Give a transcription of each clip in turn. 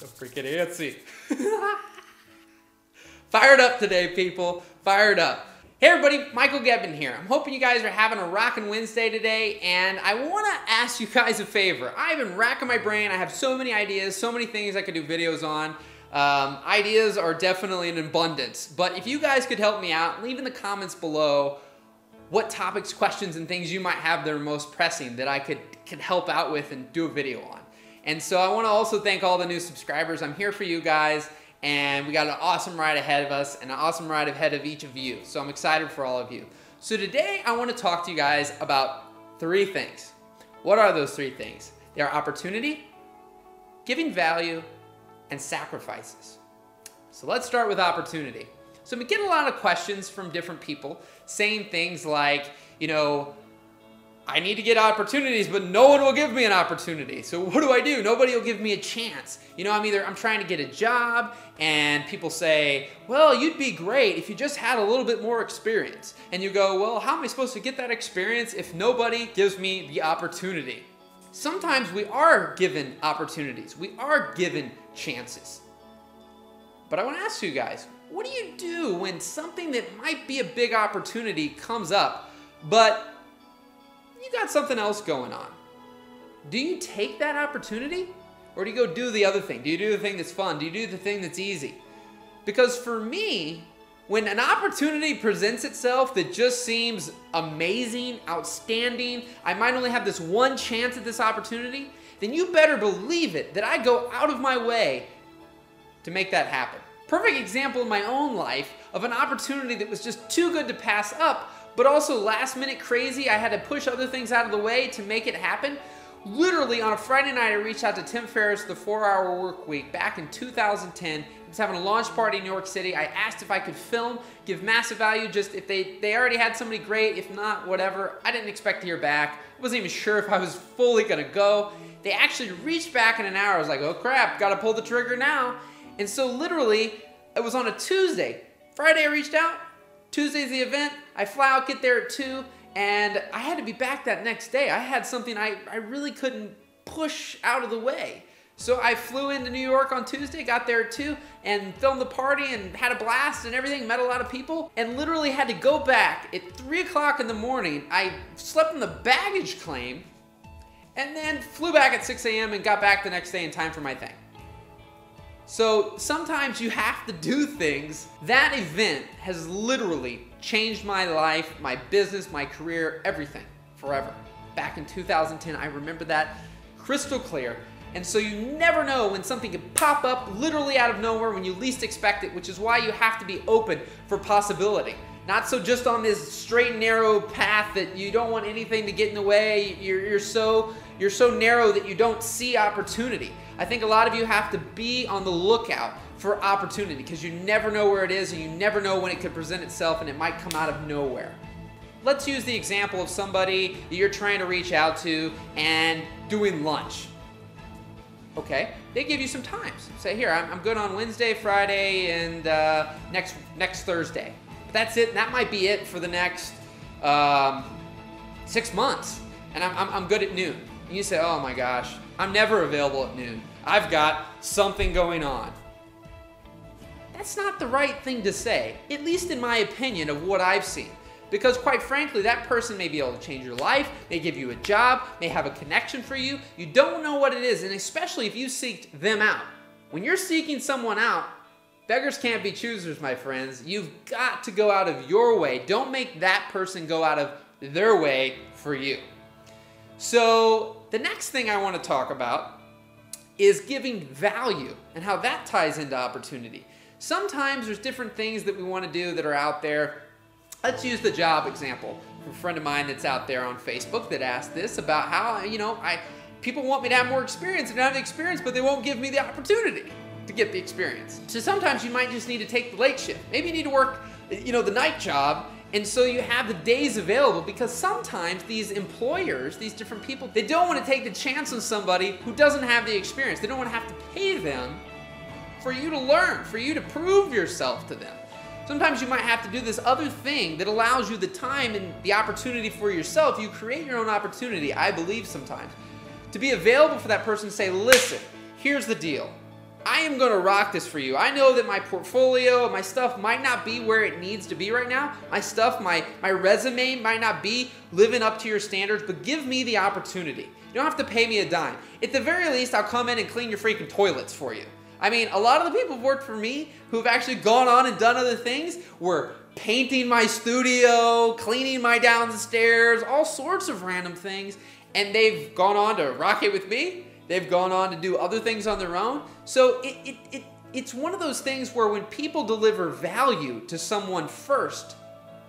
So freaking antsy. Fired up today, people. Fired up. Hey everybody, Michael Gebben here. I'm hoping you guys are having a rockin' Wednesday today, and I want to ask you guys a favor. I've been racking my brain. I have so many ideas, so many things I could do videos on. Ideas are definitely in abundance, but if you guys could help me out, leave in the comments below what topics, questions, and things you might have that are most pressing that I could help out with and do a video on. And so I want to also thank all the new subscribers. I'm here for you guys, and we got an awesome ride ahead of us and an awesome ride ahead of each of you. So I'm excited for all of you. So today I want to talk to you guys about 3 things. What are those 3 things? They are opportunity, giving value, and sacrifices. So let's start with opportunity. So we get a lot of questions from different people saying things like, you know, I need to get opportunities, but no one will give me an opportunity. So what do? Nobody will give me a chance. You know, I'm trying to get a job, and people say, well, you'd be great if you just had a little bit more experience. And you go, well, how am I supposed to get that experience if nobody gives me the opportunity? Sometimes we are given opportunities. We are given chances. But I want to ask you guys, what do you do when something that might be a big opportunity comes up, but you got something else going on? Do you take that opportunity, or do you go do the other thing? Do you do the thing that's fun? Do you do the thing that's easy? Because for me, when an opportunity presents itself that just seems amazing, outstanding, I might only have this one chance at this opportunity, then you better believe it that I go out of my way to make that happen. Perfect example in my own life of an opportunity that was just too good to pass up, but also last minute crazy. I had to push other things out of the way to make it happen. Literally on a Friday night, I reached out to Tim Ferriss, the 4-Hour Work Week, back in 2010. He was having a launch party in New York City. I asked if I could film, give massive value, just if they already had somebody great, if not, whatever. I didn't expect to hear back. I wasn't even sure if I was fully gonna go. They actually reached back in an hour. I was like, oh crap, gotta pull the trigger now. And so literally, it was on a Tuesday. Friday I reached out, Tuesday's the event, I fly out, get there at 2, and I had to be back that next day. I had something I really couldn't push out of the way. So I flew into New York on Tuesday, got there at 2, and filmed the party and had a blast and everything, met a lot of people, and literally had to go back at 3 o'clock in the morning. I slept in the baggage claim, and then flew back at 6 a.m. and got back the next day in time for my thing. So sometimes you have to do things. That event has literally changed my life, my business, my career, everything, forever. Back in 2010, I remember that crystal clear. And so you never know when something can pop up literally out of nowhere when you least expect it, which is why you have to be open for possibility. Not so just on this straight and narrow path that you don't want anything to get in the way. You're so narrow that you don't see opportunity. I think a lot of you have to be on the lookout for opportunity because you never know where it is and you never know when it could present itself, and it might come out of nowhere. Let's use the example of somebody that you're trying to reach out to and doing lunch. Okay, they give you some times. Say, here, I'm good on Wednesday, Friday, and next Thursday. But that's it. That might be it for the next 6 months. And I'm good at noon. And you say, oh my gosh, I'm never available at noon. I've got something going on. That's not the right thing to say, at least in my opinion of what I've seen. Because quite frankly, that person may be able to change your life, may give you a job, may have a connection for you. You don't know what it is, and especially if you seek them out. When you're seeking someone out, beggars can't be choosers, my friends. You've got to go out of your way. Don't make that person go out of their way for you. So the next thing I want to talk about is giving value and how that ties into opportunity. Sometimes there's different things that we want to do that are out there. Let's use the job example from a friend of mine that's out there on Facebook that asked this about how, you know, people want me to have more experience and I have the experience, but they won't give me the opportunity to get the experience. So sometimes you might just need to take the late shift. Maybe you need to work, you know, the night job, and so you have the days available, because sometimes these employers, these different people, they don't want to take the chance on somebody who doesn't have the experience. They don't want to have to pay them for you to learn, for you to prove yourself to them. Sometimes you might have to do this other thing that allows you the time and the opportunity for yourself. You create your own opportunity, I believe sometimes, to be available for that person to say, listen, here's the deal. I am going to rock this for you. I know that my portfolio, my stuff might not be where it needs to be right now. My stuff, my resume might not be living up to your standards, but give me the opportunity. You don't have to pay me a dime. At the very least, I'll come in and clean your freaking toilets for you. I mean, a lot of the people who've worked for me who've actually gone on and done other things were painting my studio, cleaning my downstairs, all sorts of random things, and they've gone on to rock it with me. They've gone on to do other things on their own. So it's one of those things where when people deliver value to someone first,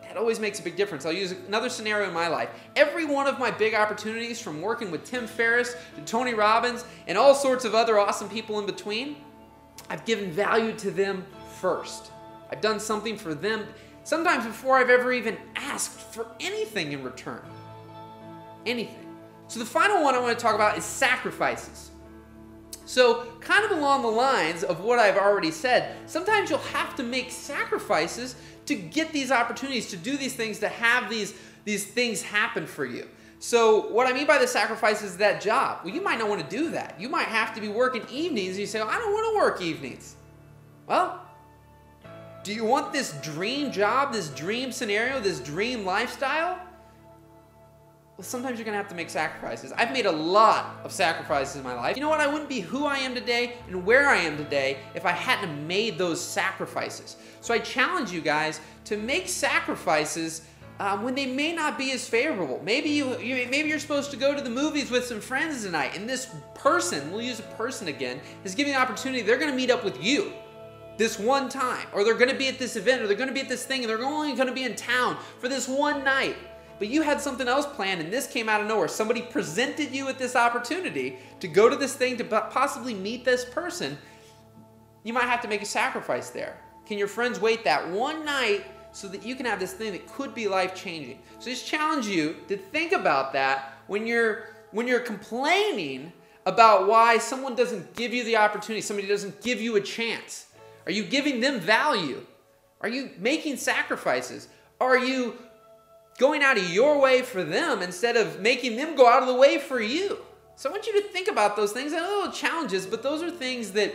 that always makes a big difference. I'll use another scenario in my life. Every one of my big opportunities, from working with Tim Ferriss to Tony Robbins and all sorts of other awesome people in between, I've given value to them first. I've done something for them, sometimes before I've ever even asked for anything in return. Anything. So the final one I want to talk about is sacrifices. So kind of along the lines of what I've already said, sometimes you'll have to make sacrifices to get these opportunities, to do these things, to have these things happen for you. So what I mean by the sacrifice is that job. Well, you might not want to do that. You might have to be working evenings and you say, oh, I don't want to work evenings. Well, do you want this dream job, this dream scenario, this dream lifestyle? Well, sometimes you're going to have to make sacrifices. I've made a lot of sacrifices in my life. You know what? I wouldn't be who I am today and where I am today if I hadn't made those sacrifices. So I challenge you guys to make sacrifices when they may not be as favorable. Maybe you're supposed to go to the movies with some friends tonight, and this person, we'll use a person again, is giving the opportunity. They're going to meet up with you this one time, or they're going to be at this event, or they're going to be at this thing, and they're only going to be in town for this one night. But you had something else planned and this came out of nowhere. Somebody presented you with this opportunity to go to this thing to possibly meet this person. You might have to make a sacrifice there. Can your friends wait that one night so that you can have this thing that could be life-changing? So I just challenge you to think about that when you're complaining about why someone doesn't give you the opportunity, somebody doesn't give you a chance. Are you giving them value? Are you making sacrifices? Are you going out of your way for them instead of making them go out of the way for you? So I want you to think about those things. I know little challenges, but those are things that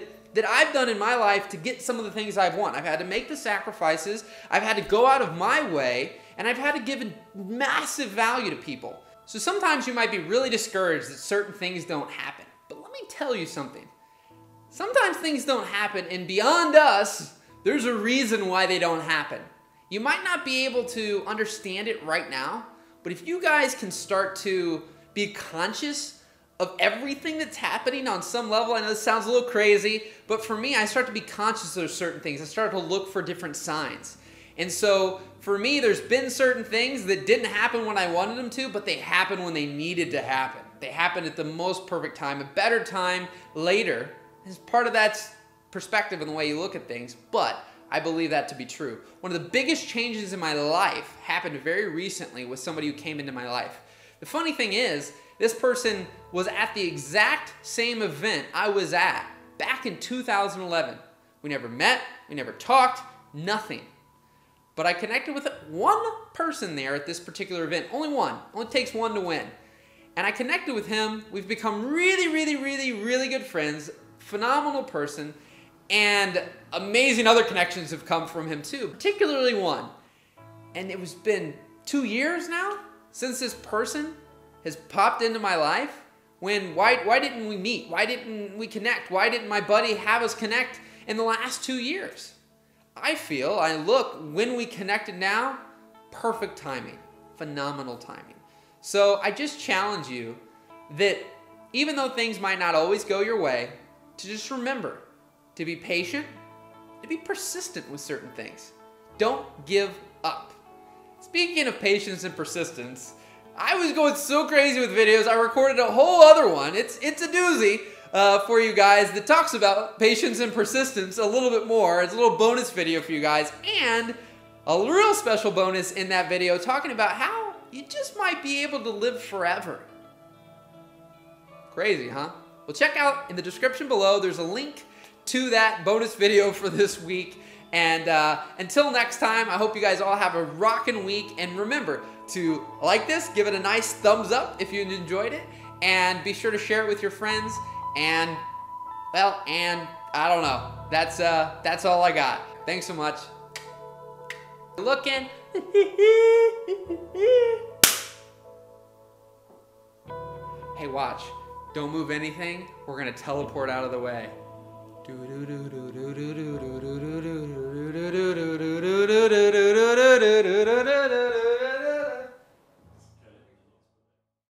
I've done in my life to get some of the things I've won. I've had to make the sacrifices, I've had to go out of my way, and I've had to give massive value to people. So sometimes you might be really discouraged that certain things don't happen. But let me tell you something. Sometimes things don't happen, and beyond us, there's a reason why they don't happen. You might not be able to understand it right now, but if you guys can start to be conscious of everything that's happening on some level, I know this sounds a little crazy, but for me, I start to be conscious of certain things. I start to look for different signs. And so for me, there's been certain things that didn't happen when I wanted them to, but they happened when they needed to happen. They happened at the most perfect time, a better time later. As part of that's perspective in the way you look at things, but I believe that to be true. One of the biggest changes in my life happened very recently with somebody who came into my life. The funny thing is, this person was at the exact same event I was at back in 2011. We never met, we never talked, nothing. But I connected with one person there at this particular event. Only one. Only takes one to win. And I connected with him. We've become really, really, really, really good friends. Phenomenal person. And amazing other connections have come from him too, particularly one. And it was been 2 years now since this person has popped into my life. Why didn't we meet? Why didn't we connect? Why didn't my buddy have us connect in the last 2 years? I look, when we connected now, perfect timing, phenomenal timing. So I just challenge you that even though things might not always go your way, to just remember to be patient, to be persistent with certain things. Don't give up. Speaking of patience and persistence, I was going so crazy with videos, I recorded a whole other one. It's a doozy for you guys that talks about patience and persistence a little bit more. It's a little bonus video for you guys, and a real special bonus in that video talking about how you just might be able to live forever. Crazy, huh? Well, check out in the description below, there's a link to that bonus video for this week. And until next time, I hope you guys all have a rockin' week. And remember to like this, give it a nice thumbs up if you enjoyed it, and be sure to share it with your friends. And, well, and I don't know. That's all I got. Thanks so much. Looking. Hey, watch. Don't move anything. We're gonna teleport out of the way.